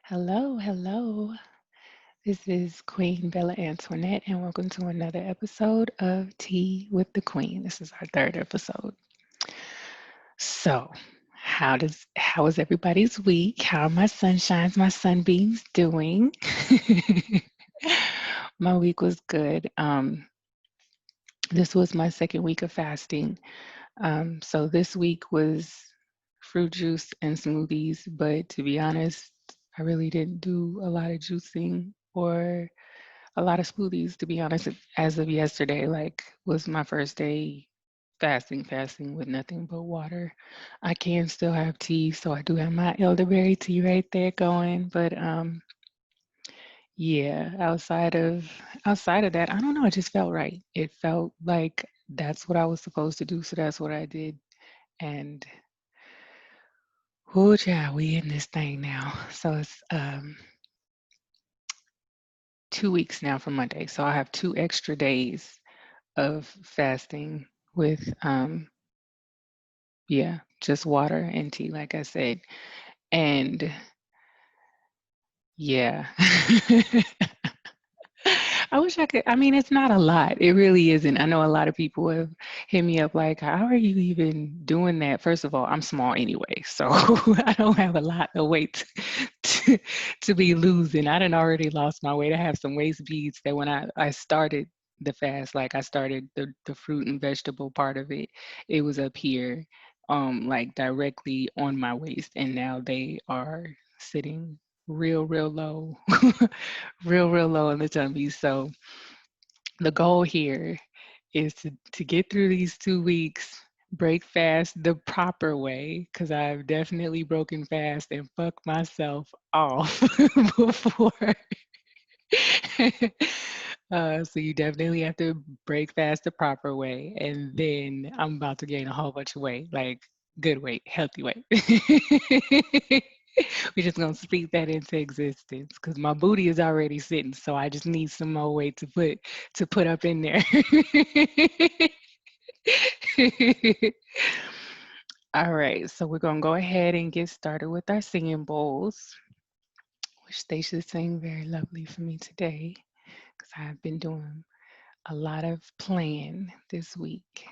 Hello, hello. This is Queen Bella Antoinette, and welcome to another episode of Tea with the Queen. This is our third episode. So, how is everybody's week? How are my sunshines, my sunbeams doing? My week was good. This was my second week of fasting. So this week was fruit juice and smoothies, but to be honest, I really didn't do a lot of juicing or a lot of smoothies, to be honest. As of yesterday, like, was my first day fasting with nothing but water. I can still have tea, so I do have my elderberry tea right there going. But yeah, outside of that, I don't know. It just felt right. It felt like that's what I was supposed to do, so that's what I did. And oh, child, we in this thing now. So it's 2 weeks now from Monday. So I have 2 extra days of fasting with yeah, just water and tea, like I said. And yeah. I wish I could. I mean, it's not a lot. It really isn't. I know a lot of people have hit me up like, how are you even doing that? First of all, I'm small anyway, so I don't have a lot of weight to, to be losing. I done already lost my weight. I have some waist beads that when I started the fast, like I started the fruit and vegetable part of it, it was up here, like directly on my waist, and now they are sitting real low, real low in the tummy. So the goal here is to get through these 2 weeks, break fast the proper way, because I've definitely broken fast and fucked myself off before. So you definitely have to break fast the proper way, and then I'm about to gain a whole bunch of weight, like good weight, healthy weight. We're just gonna speak that into existence because my booty is already sitting, so I just need some more weight to put up in there. All right, so we're gonna go ahead and get started with our singing bowls, which they should sing very lovely for me today because I've been doing a lot of playing this week.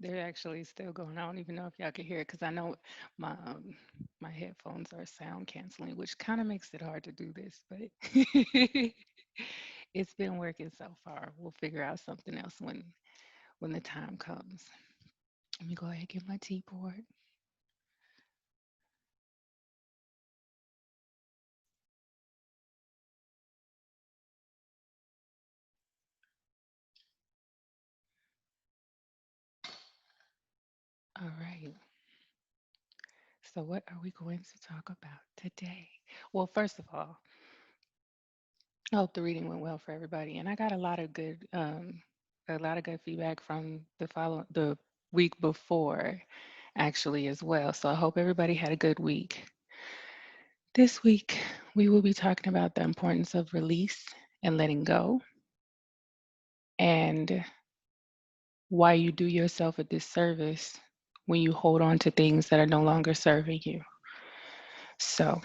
They're actually still going. I don't even know if y'all can hear it because I know my my headphones are sound canceling, which kind of makes it hard to do this, but it's been working so far. We'll figure out something else when the time comes. Let me go ahead and get my tea poured. All right. So, what are we going to talk about today? Well, first of all, I hope the reading went well for everybody, and I got a lot of good feedback from the week before, actually as well. So I hope everybody had a good week. This week, we will be talking about the importance of release and letting go, and why you do yourself a disservice when you hold on to things that are no longer serving you. So,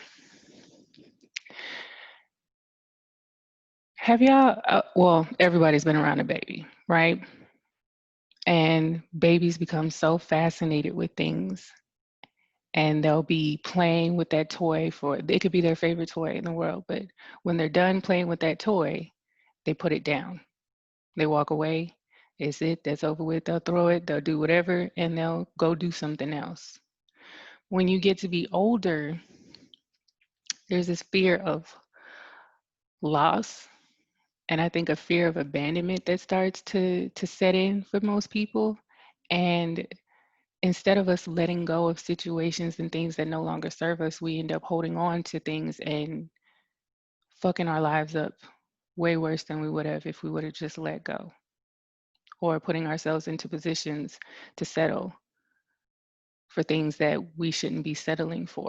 have y'all, well, everybody's been around a baby, right? And babies become so fascinated with things, and they'll be playing with that toy for, it could be their favorite toy in the world, but when they're done playing with that toy, they put it down. They walk away. It's it, that's over with. They'll throw it, they'll do whatever, and they'll go do something else. When you get to be older, there's this fear of loss, and I think a fear of abandonment that starts to set in for most people. And instead of us letting go of situations and things that no longer serve us, we end up holding on to things and fucking our lives up way worse than we would have if we would have just let go, or putting ourselves into positions to settle for things that we shouldn't be settling for.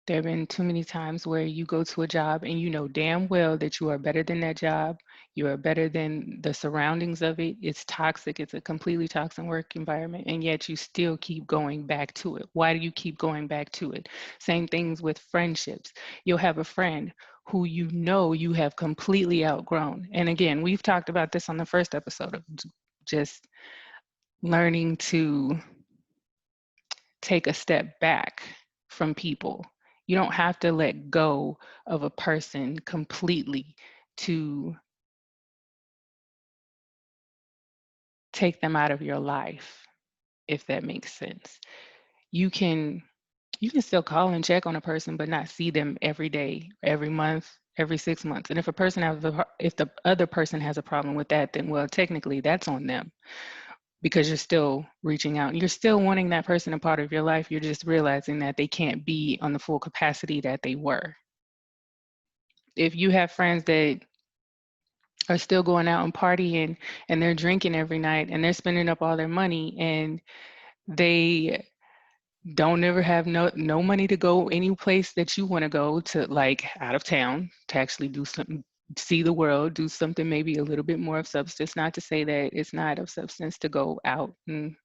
There have been too many times where you go to a job and you know damn well that you are better than that job. You are better than the surroundings of it. It's toxic. It's a completely toxic work environment. And yet you still keep going back to it. Why do you keep going back to it? Same things with friendships. You'll have a friend who you know you have completely outgrown. And again, we've talked about this on the first episode of just learning to take a step back from people. You don't have to let go of a person completely to take them out of your life, if that makes sense. You can you can still call and check on a person but not see them every day, every month, every 6 months. And if the other person has a problem with that, then well, technically that's on them, because you're still reaching out. You're still wanting that person a part of your life. You're just realizing that they can't be on the full capacity that they were. If you have friends that are still going out and partying and they're drinking every night and they're spending up all their money, and they don't ever have no money to go any place that you want to go to, like out of town, to actually do something, see the world, do something maybe a little bit more of substance. Not to say that it's not of substance to go out and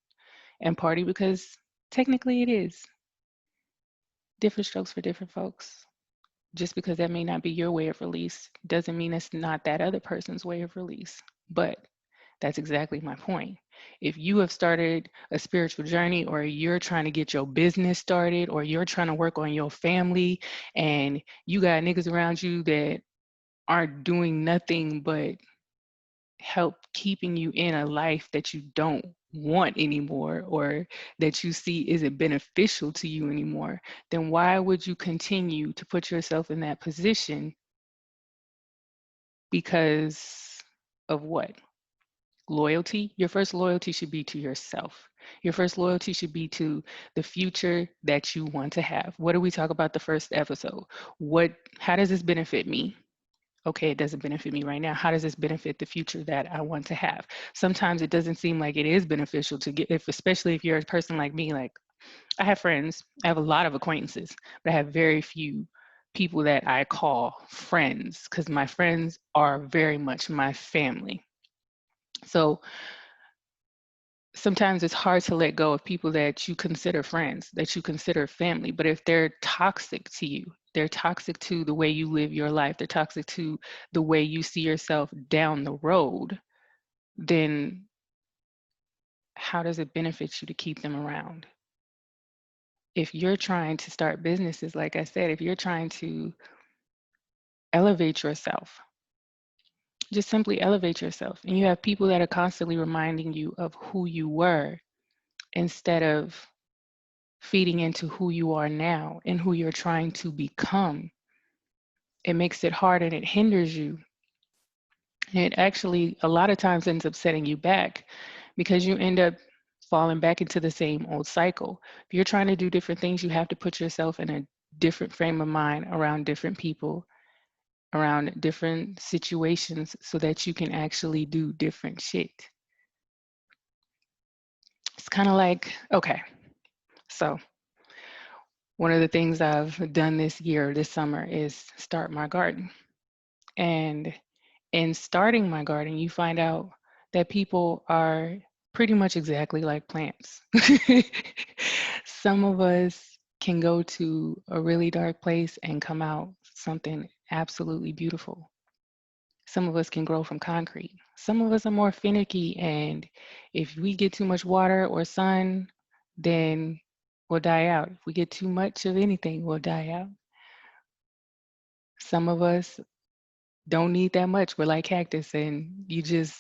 party, because technically it is. Different strokes for different folks. Just because that may not be your way of release doesn't mean it's not that other person's way of release. But that's exactly my point. If you have started a spiritual journey, or you're trying to get your business started, or you're trying to work on your family, and you got niggas around you that aren't doing nothing but help keeping you in a life that you don't want anymore, or that you see isn't beneficial to you anymore, then why would you continue to put yourself in that position? Because of what? Loyalty? Your first loyalty should be to yourself. Your first loyalty should be to the future that you want to have. What did we talk about the first episode? How does this benefit me? Okay, it doesn't benefit me right now. How does this benefit the future that I want to have? Sometimes it doesn't seem like it is beneficial to get, especially if you're a person like me. Like, I have friends, I have a lot of acquaintances, but I have very few people that I call friends, because my friends are very much my family. So sometimes it's hard to let go of people that you consider friends, that you consider family. But if they're toxic to you, they're toxic to the way you live your life, they're toxic to the way you see yourself down the road, then how does it benefit you to keep them around? If you're trying to start businesses, like I said, if you're trying to elevate yourself, just simply elevate yourself, and you have people that are constantly reminding you of who you were, instead of feeding into who you are now and who you're trying to become, it makes it hard and it hinders you. And it actually, a lot of times, ends up setting you back, because you end up falling back into the same old cycle. If you're trying to do different things, you have to put yourself in a different frame of mind around different people, around different situations, so that you can actually do different shit. It's kind of like, okay, so one of the things I've done this summer, is start my garden. And in starting my garden, you find out that people are pretty much exactly like plants. Some of us can go to a really dark place and come out something absolutely beautiful. Some of us can grow from concrete. Some of us are more finicky, and if we get too much water or sun, then we'll die out. If we get too much of anything, we'll die out. Some of us don't need that much. We're like cactus, and you just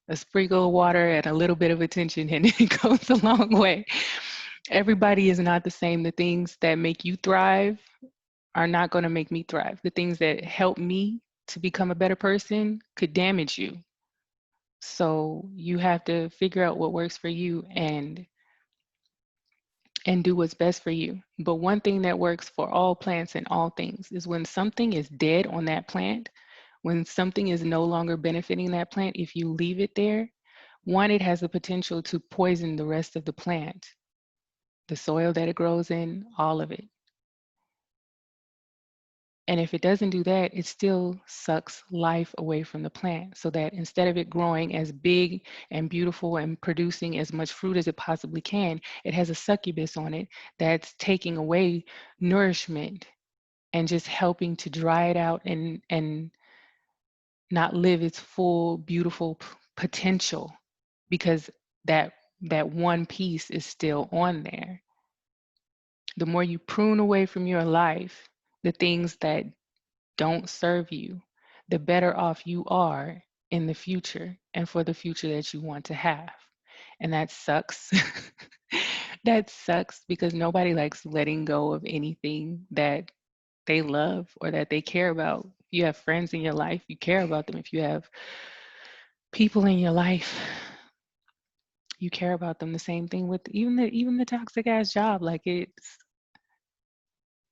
a sprinkle of water and a little bit of attention, and it goes a long way. Everybody is not the same. The things that make you thrive are not going to make me thrive. The things that help me to become a better person could damage you. So you have to figure out what works for you and do what's best for you. But one thing that works for all plants and all things is when something is dead on that plant, when something is no longer benefiting that plant, if you leave it there, one, it has the potential to poison the rest of the plant, the soil that it grows in, all of it. And if it doesn't do that, it still sucks life away from the plant, so that instead of it growing as big and beautiful and producing as much fruit as it possibly can, it has a succubus on it that's taking away nourishment and just helping to dry it out and not live its full beautiful potential, because that one piece is still on there. The more you prune away from your life the things that don't serve you, the better off you are in the future and for the future that you want to have. And that sucks. That sucks because nobody likes letting go of anything that they love or that they care about. If you have friends in your life, you care about them. If you have people in your life, you care about them. The same thing with even the toxic ass job. Like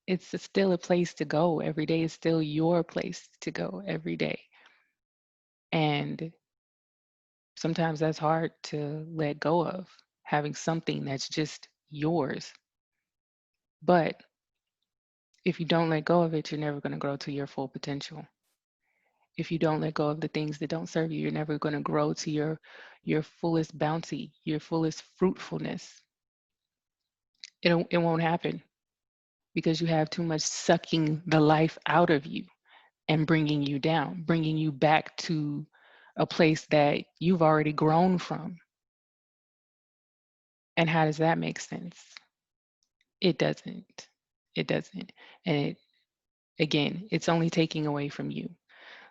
it's still a place to go every day. It's still your place to go every day. And sometimes that's hard to let go of, having something that's just yours. But if you don't let go of it, you're never going to grow to your full potential. If you don't let go of the things that don't serve you, you're never going to grow to your fullest bounty, your fullest fruitfulness. It won't happen because you have too much sucking the life out of you and bringing you down, bringing you back to a place that you've already grown from. And how does that make sense? It doesn't. It doesn't. And again, it's only taking away from you.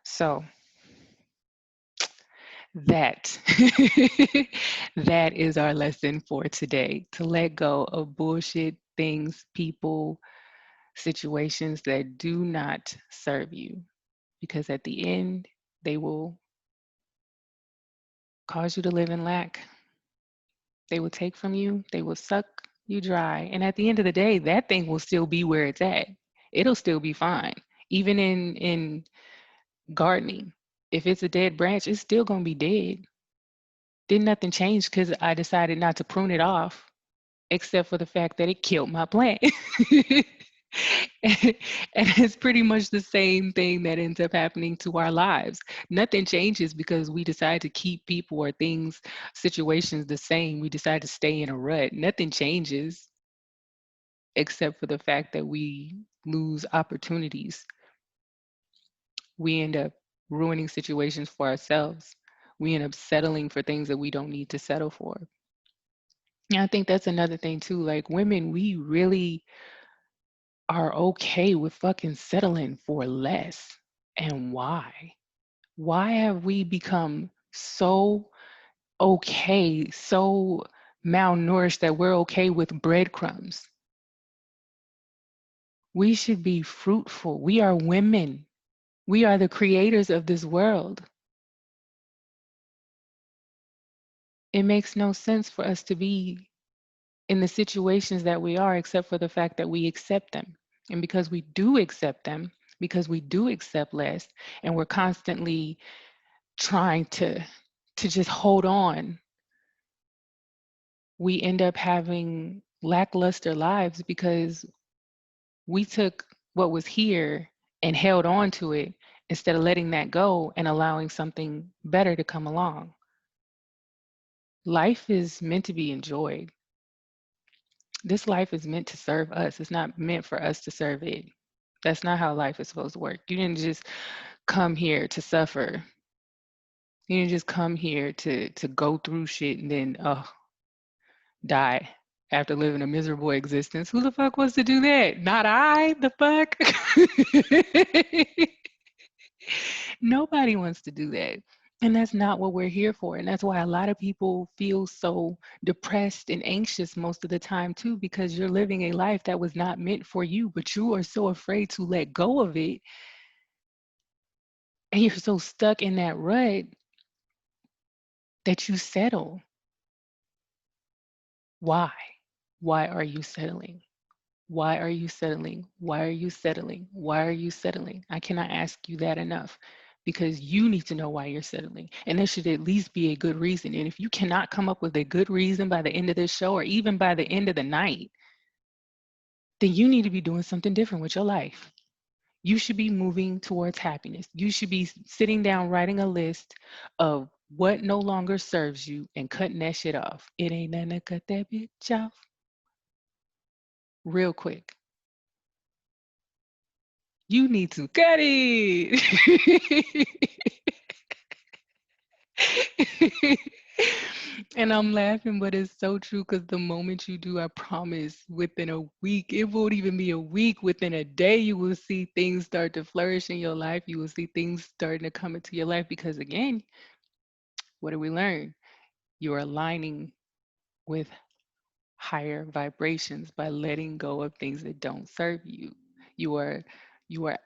So that that is our lesson for today, to let go of bullshit things, people, situations that do not serve you, because at the end they will cause you to live in lack. They will take from you, they will suck you dry, and at the end of the day that thing will still be where it's at. It'll still be fine. Even in gardening, if it's a dead branch, it's still going to be dead. Didn't nothing change because I decided not to prune it off, except for the fact that it killed my plant. and, it's pretty much the same thing that ends up happening to our lives. Nothing changes because we decide to keep people or things, situations the same. We decide to stay in a rut. Nothing changes except for the fact that we lose opportunities. We end up ruining situations for ourselves. We end up settling for things that we don't need to settle for. And I think that's another thing too. Like women, we really are okay with fucking settling for less. And why? Why have we become so okay, so malnourished that we're okay with breadcrumbs? We should be fruitful. We are women. We are the creators of this world. It makes no sense for us to be in the situations that we are, except for the fact that we accept them. And because we do accept them, because we do accept less, and we're constantly trying to just hold on, we end up having lackluster lives because we took what was here and held on to it instead of letting that go and allowing something better to come along. Life is meant to be enjoyed. This life is meant to serve us. It's not meant for us to serve it. That's not how life is supposed to work. You didn't just come here to suffer. You didn't just come here to go through shit and then die after living a miserable existence. Who the fuck wants to do that? Not I, the fuck. Nobody wants to do that. And that's not what we're here for. And that's why a lot of people feel so depressed and anxious most of the time, too, because you're living a life that was not meant for you, but you are so afraid to let go of it. And you're so stuck in that rut that you settle. Why? Why are you settling? Why are you settling? Why are you settling? Why are you settling? I cannot ask you that enough because you need to know why you're settling. And there should at least be a good reason. And if you cannot come up with a good reason by the end of this show or even by the end of the night, then you need to be doing something different with your life. You should be moving towards happiness. You should be sitting down, writing a list of what no longer serves you and cutting that shit off. It ain't nothing to cut that bitch off real quick. You need to cut it. And I'm laughing, but it's so true because the moment you do, I promise, within a week, it won't even be a week, within a day, you will see things start to flourish in your life. You will see things starting to come into your life because, again, what do we learn? You're aligning with higher vibrations by letting go of things that don't serve you. You are you are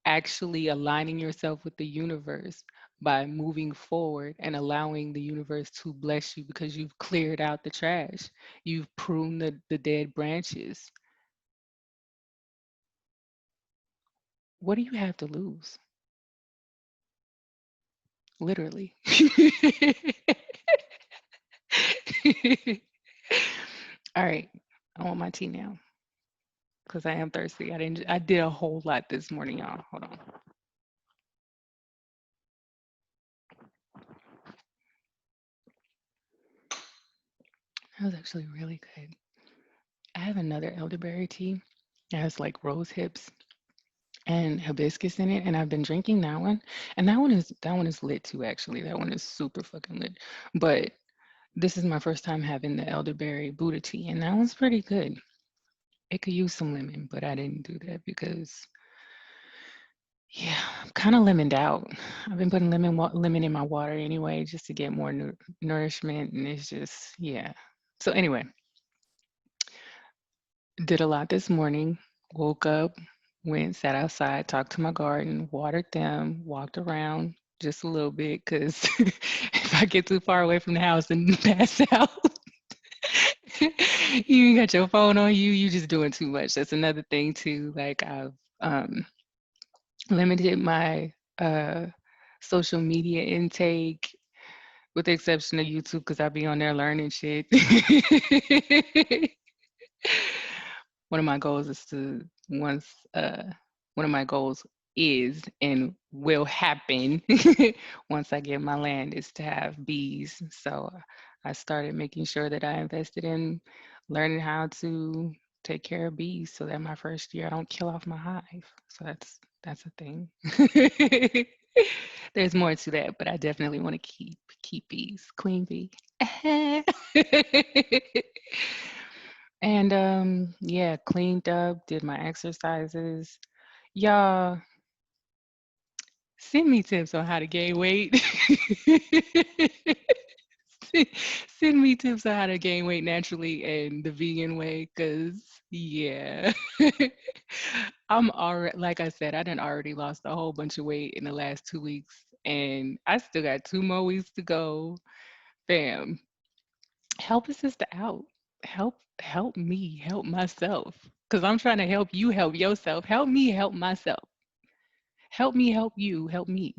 actually aligning yourself with the universe by moving forward and allowing the universe to bless you because you've cleared out the trash. You've pruned the dead branches. What do you have to lose? Literally. All right. I want my tea now because I am thirsty. I did a whole lot this morning, y'all. Hold on. That was actually really good. I have another elderberry tea. It has like rose hips and hibiscus in it, and I've been drinking that one. And that one is lit too, actually. That one is super fucking lit. But this is my first time having the elderberry Buddha tea, and that one's pretty good. It could use some lemon, but I didn't do that because yeah, I'm kind of lemoned out. I've been putting lemon in my water anyway, just to get more nourishment, and it's just yeah. So anyway, did a lot this morning. Woke up, went, sat outside, talked to my garden, watered them, walked around just a little bit because if I get too far away from the house and pass out, you ain't got your phone on you, you just doing too much. That's another thing too. Like I've limited my social media intake with the exception of YouTube because I be on there learning shit. One of my goals is to once one of my goals is and will happen once I get my land is to have bees. So I started making sure that I invested in learning how to take care of bees so that my first year I don't kill off my hive. So that's a thing. There's more to that, but I definitely want to keep bees, queen bee. And yeah, cleaned up, did my exercises. Y'all, send me tips on how to gain weight. Send me tips on how to gain weight naturally and the vegan way, cause yeah. I'm already, like I said, I done already lost a whole bunch of weight in the last 2 weeks, and I still got 2 more weeks to go. Bam. Help a sister out. Help me help myself. Because I'm trying to help you help yourself. Help me help myself. Help me help you help me.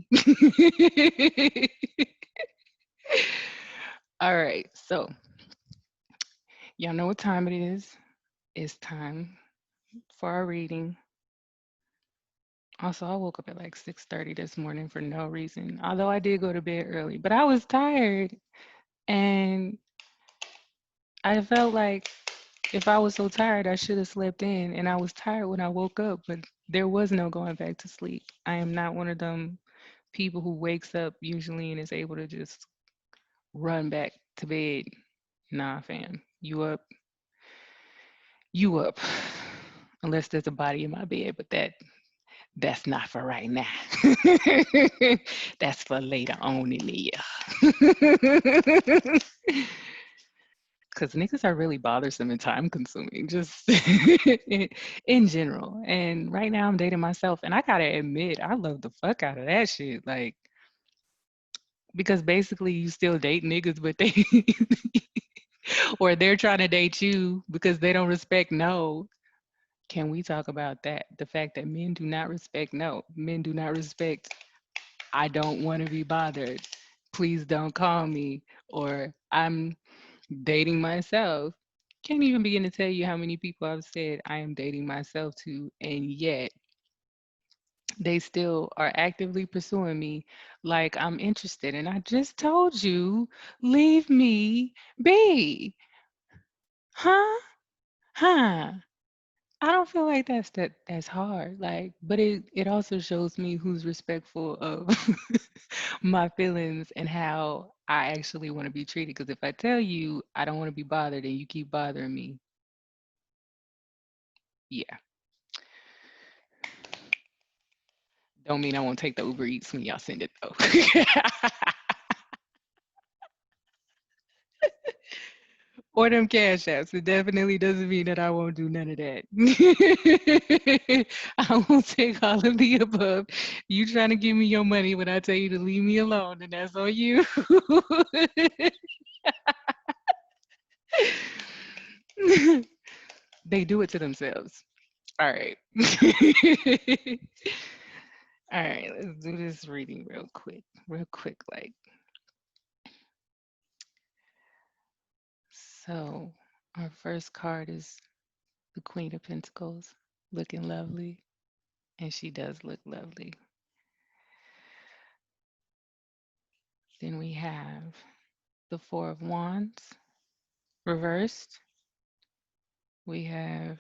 All right. So y'all know what time it is. It's time for our reading. Also, I woke up at like 6:30 this morning for no reason. Although I did go to bed early, but I was tired and I felt like if I was so tired, I should have slept in. And I was tired when I woke up, but there was no going back to sleep. I am not one of them people who wakes up usually and is able to just run back to bed. Nah, fam. You up. Unless there's a body in my bed, but that's not for right now. That's for later on in the year. Because niggas are really bothersome and time consuming, just in general. And right now I'm dating myself, and I gotta admit, I love the fuck out of that shit. Like, because basically you still date niggas, but they or they're trying to date you because they don't respect no. Can we talk about that? The fact that men do not respect no. Men do not respect I don't want to be bothered. Please don't call me. Or I'm dating myself. Can't even begin to tell you how many people I've said I am dating myself to, and yet they still are actively pursuing me like I'm interested. And I just told you, leave me be. Huh? Huh? I don't feel like that's hard. Like, but it also shows me who's respectful of my feelings and how I actually want to be treated. Because if I tell you I don't want to be bothered and you keep bothering me, yeah, don't mean I won't take the Uber Eats when y'all send it though. Or them cash apps. It definitely doesn't mean that I won't do none of that. I won't take all of the above. You trying to give me your money when I tell you to leave me alone, and that's on you. They do it to themselves. All right. All right, let's do this reading real quick. Real quick, like. So, our first card is the Queen of Pentacles, looking lovely. And she does look lovely. Then we have the Four of Wands reversed. We have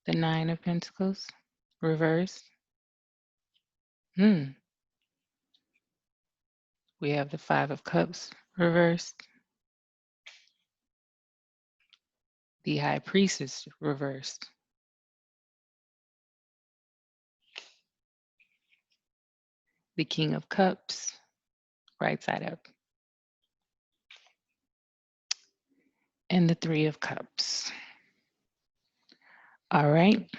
the Nine of Pentacles reversed. We have the Five of Cups reversed. The High Priestess reversed. The King of Cups, right side up. And the Three of Cups. All right.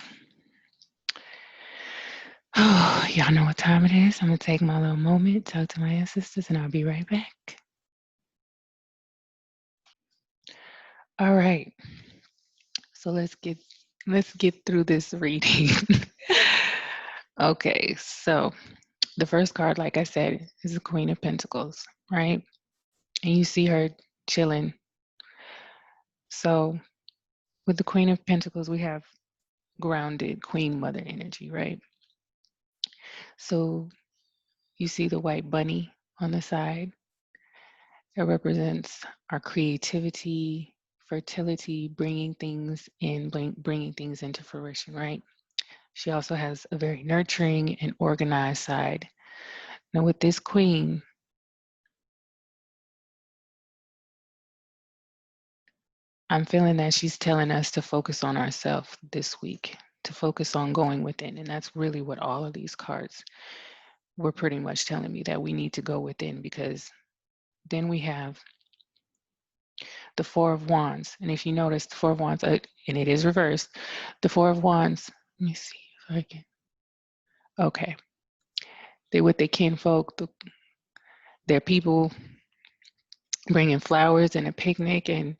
Oh, y'all know what time it is. I'm going to take my little moment, talk to my ancestors, and I'll be right back. All right. So let's get through this reading. Okay, so the first card, like I said, is the Queen of Pentacles, right? And you see her chilling. So with the Queen of Pentacles, we have grounded Queen Mother energy, right? So you see the white bunny on the side. It represents our creativity, fertility, bringing things in, bringing things into fruition, right? She also has a very nurturing and organized side. Now with this queen, I'm feeling that she's telling us to focus on ourselves this week, to focus on going within. And that's really what all of these cards were pretty much telling me, that we need to go within, because then we have the Four of Wands. And if you notice, the Four of Wands, and it is reversed, the Four of Wands, let me see if I can, okay. They with their kinfolk, their people, bringing flowers and a picnic, and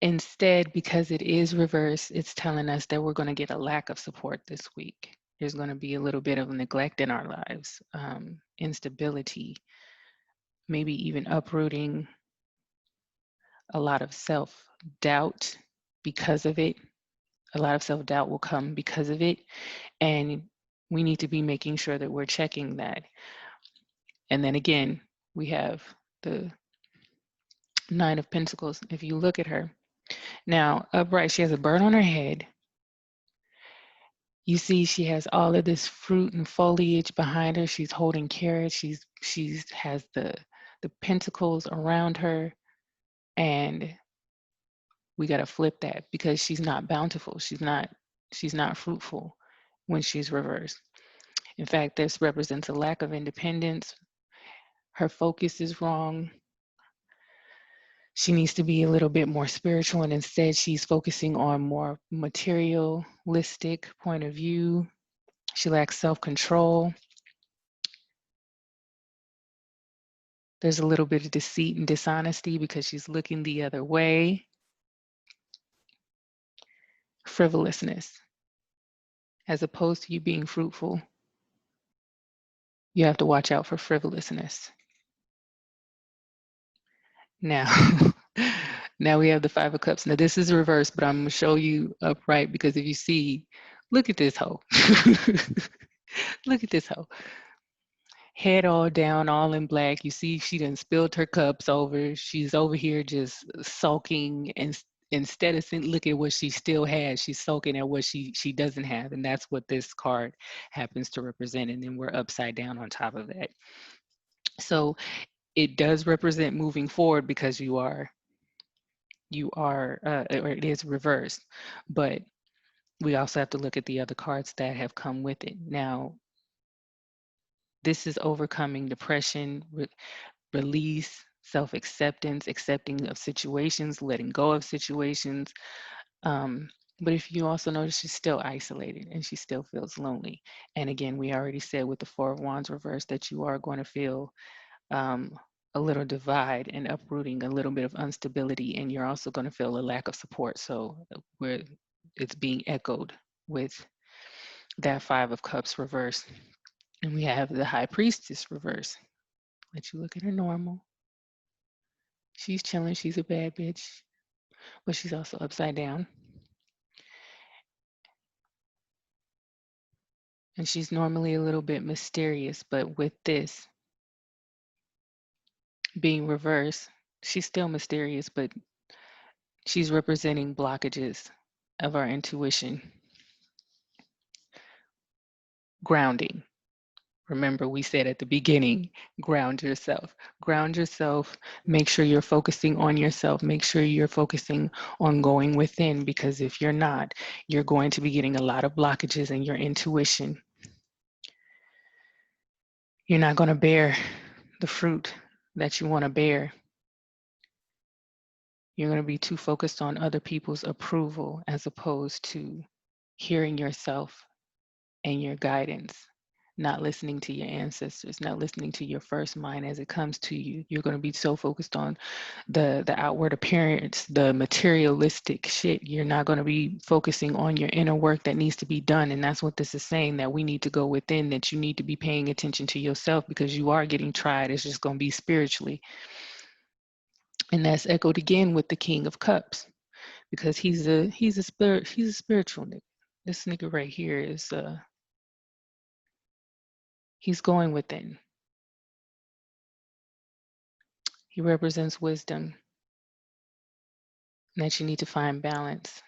instead, because it is reversed, it's telling us that we're going to get a lack of support this week. There's going to be a little bit of neglect in our lives, instability, maybe even uprooting, a lot of self-doubt because of it. A lot of self-doubt will come because of it. And we need to be making sure that we're checking that. And then again, we have the Nine of Pentacles. If you look at her, now upright, she has a bird on her head. You see she has all of this fruit and foliage behind her. She's holding carrots. She's has the pentacles around her. And we got to flip that because she's not bountiful. She's not fruitful when she's reversed. In fact, this represents a lack of independence. Her focus is wrong. She needs to be a little bit more spiritual, and instead she's focusing on more materialistic point of view. She lacks self-control. There's a little bit of deceit and dishonesty because she's looking the other way. Frivolousness. As opposed to you being fruitful, you have to watch out for frivolousness. Now, now we have the Five of Cups. Now this is reversed, but I'm gonna show you upright because if you see, look at this hoe. Look at this hoe. Head all down, all in black. You see she done spilled her cups over. She's over here just sulking, and instead of looking at what she still has, she's sulking at what she doesn't have. And that's what this card happens to represent. And then we're upside down on top of that. So it does represent moving forward because you are, or it is reversed, but we also have to look at the other cards that have come with it. Now, this is overcoming depression, release, self-acceptance, accepting of situations, letting go of situations. But if you also notice, she's still isolated and she still feels lonely. And again, we already said with the Four of Wands reversed that you are going to feel a little divide and uprooting, a little bit of instability, and you're also going to feel a lack of support. So where it's being echoed with that Five of Cups reversed. And we have the High Priestess reversed. Let you look at her normal. She's chilling. She's a bad bitch, but she's also upside down. And she's normally a little bit mysterious, but with this being reversed, she's still mysterious, but she's representing blockages of our intuition. Grounding. Remember, we said at the beginning, ground yourself. Ground yourself. Make sure you're focusing on yourself. Make sure you're focusing on going within, because if you're not, you're going to be getting a lot of blockages in your intuition. You're not going to bear the fruit that you want to bear. You're going to be too focused on other people's approval as opposed to hearing yourself and your guidance. Not listening to your ancestors, not listening to your first mind as it comes to you. You're going to be so focused on the outward appearance, the materialistic shit. You're not going to be focusing on your inner work that needs to be done. And that's what this is saying, that we need to go within, that you need to be paying attention to yourself because you are getting tried. It's just going to be spiritually. And that's echoed again with the King of Cups, because he's a spiritual nigga. This nigga right here is he's going within. He represents wisdom, that you need to find balance,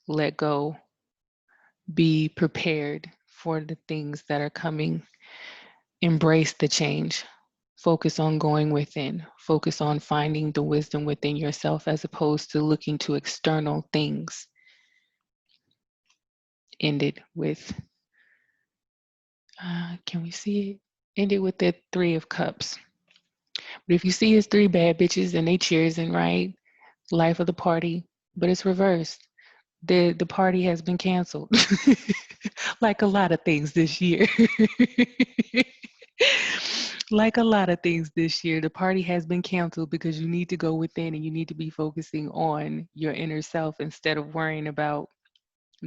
let go, be prepared for the things that are coming, embrace the change, focus on going within, focus on finding the wisdom within yourself as opposed to looking to external things. Ended with, can we see it? Ended with the Three of Cups. But if you see his three bad bitches and they cheersing, right? Life of the party, but it's reversed. The party has been canceled. Like a lot of things this year. Like a lot of things this year, the party has been canceled because you need to go within and you need to be focusing on your inner self instead of worrying about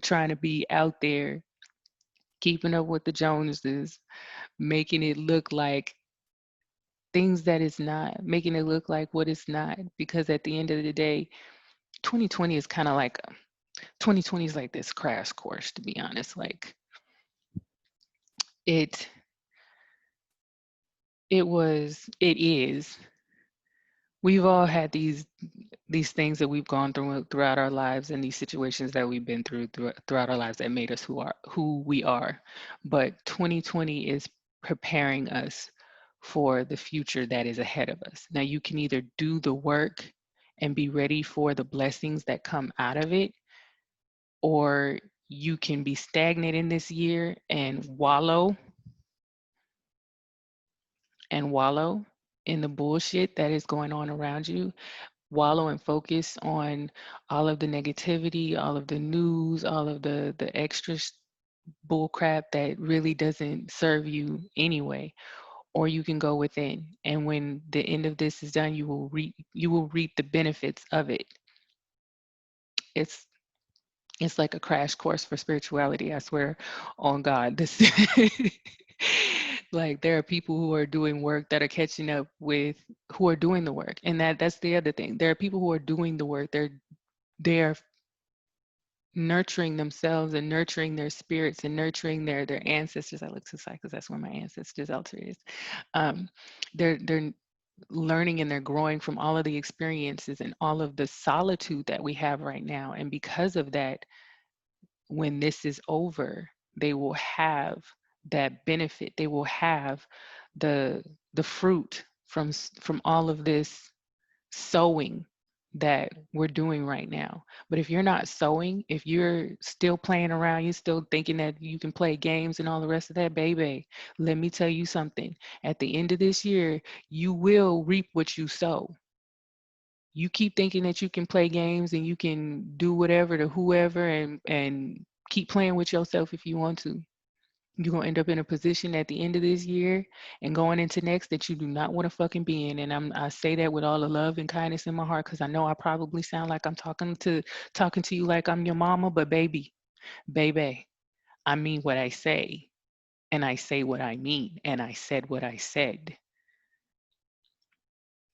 trying to be out there, keeping up with the Joneses, making it look like things that it's not, making it look like what it's not. Because at the end of the day, 2020 is kind of like 2020 is like this crash course, to be honest. Like it it is. We've all had these things that we've gone throughout our lives, and these situations that we've been throughout our lives that made us who we are. But 2020 is preparing us for the future that is ahead of us. Now you can either do the work and be ready for the blessings that come out of it, or you can be stagnant in this year and wallow in the bullshit that is going on around you, wallow and focus on all of the negativity, all of the news, all of the extra bull crap that really doesn't serve you anyway. Or you can go within, and when the end of this is done, you will reap the benefits of it. It's it's like a crash course for spirituality, I swear on God. This like there are people who are doing work that are catching up with who are doing the work. And that's the other thing. There are people who are doing the work. They're nurturing themselves and nurturing their spirits and nurturing their ancestors. I look to the side because that's where my ancestors altar is. Um, they're learning and they're growing from all of the experiences and all of the solitude that we have right now. And because of that, when this is over, they will have that benefit. They will have the fruit from all of this sowing that we're doing right now. But if you're not sowing, if you're still playing around, you're still thinking that you can play games and all the rest of that, baby, let me tell you something. At the end of this year, you will reap what you sow. You keep thinking that you can play games and you can do whatever to whoever and keep playing with yourself if you want to. You're gonna end up in a position at the end of this year and going into next that you do not want to fucking be in. And I say that with all the love and kindness in my heart, because I know I probably sound like I'm talking to you like I'm your mama, but baby, I mean what I say, and I say what I mean, and I said what I said.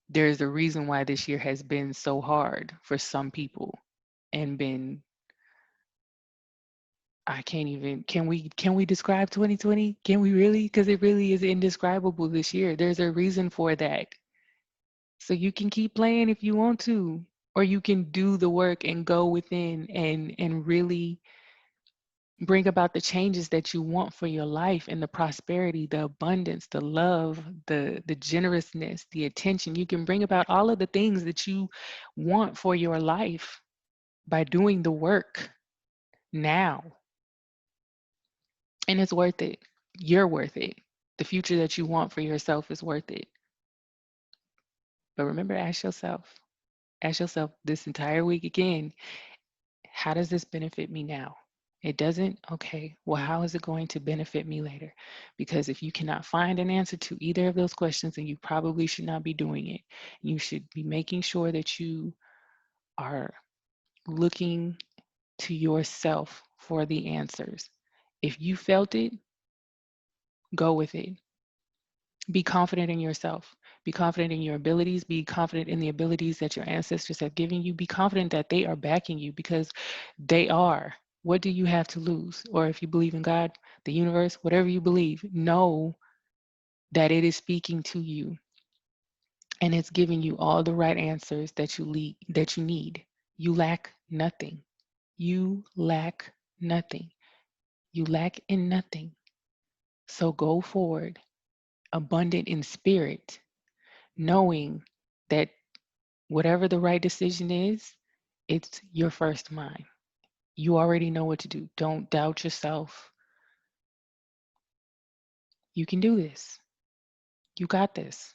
There's a reason why this year has been so hard for some people and been I can't even can we describe 2020? Can we really? Because it really is indescribable this year. There's a reason for that. So you can keep playing if you want to, or you can do the work and go within and really bring about the changes that you want for your life and the prosperity, the abundance, the love, the generousness, the attention. You can bring about all of the things that you want for your life by doing the work now. And it's worth it. You're worth it. The future that you want for yourself is worth it. But remember, ask yourself this entire week again, how does this benefit me now? It doesn't? Okay, well, how is it going to benefit me later? Because if you cannot find an answer to either of those questions, then you probably should not be doing it. You should be making sure that you are looking to yourself for the answers. If you felt it, go with it. Be confident in yourself. Be confident in your abilities. Be confident in the abilities that your ancestors have given you. Be confident that they are backing you because they are. What do you have to lose? Or if you believe in God, the universe, whatever you believe, know that it is speaking to you and it's giving you all the right answers that you need. You lack nothing. You lack nothing. You lack in nothing. So go forward, abundant in spirit, knowing that whatever the right decision is, it's your first mind. You already know what to do. Don't doubt yourself. You can do this. You got this.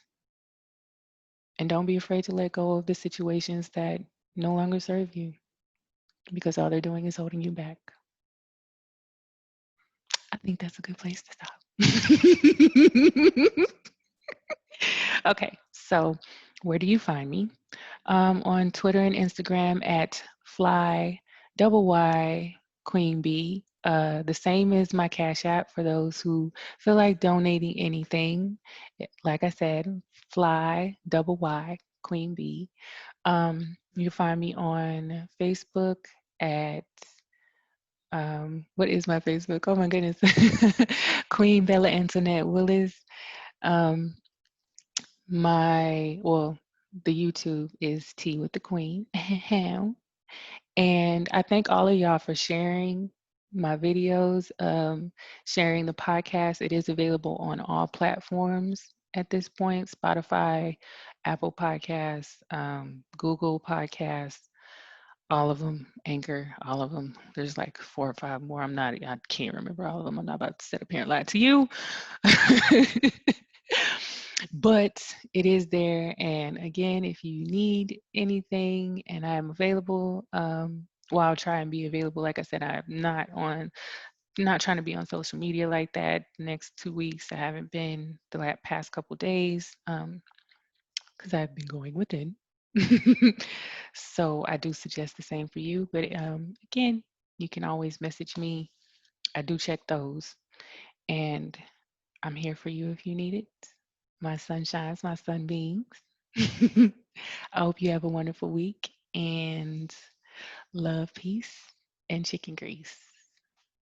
And don't be afraid to let go of the situations that no longer serve you because all they're doing is holding you back. I think that's a good place to stop. Okay, so where do you find me? On Twitter and Instagram at fly double y queen bee. The same as my Cash App for those who feel like donating anything. Like I said, fly double y queen bee. You find me on Facebook at what is my Facebook? Oh my goodness, Queen Bella Antoinette Willis. Um, the YouTube is Tea with the Queen. And I thank all of y'all for sharing my videos, sharing the podcast. It is available on all platforms at this point: Spotify, Apple Podcasts, Google Podcasts, all of them, Anchor, all of them. There's like 4 or 5 more. I can't remember all of them. I'm not about to sit up here and lie to you. But it is there. And again, if you need anything and I'm available, well, I'll try and be available. Like I said, not trying to be on social media like that. The next 2 weeks, I haven't been the past couple days because I've been going within. So I do suggest the same for you. But again, you can always message me. I do check those. And I'm here for you if you need it. My sunshines, my sunbeams. I hope you have a wonderful week and love, peace, and chicken grease.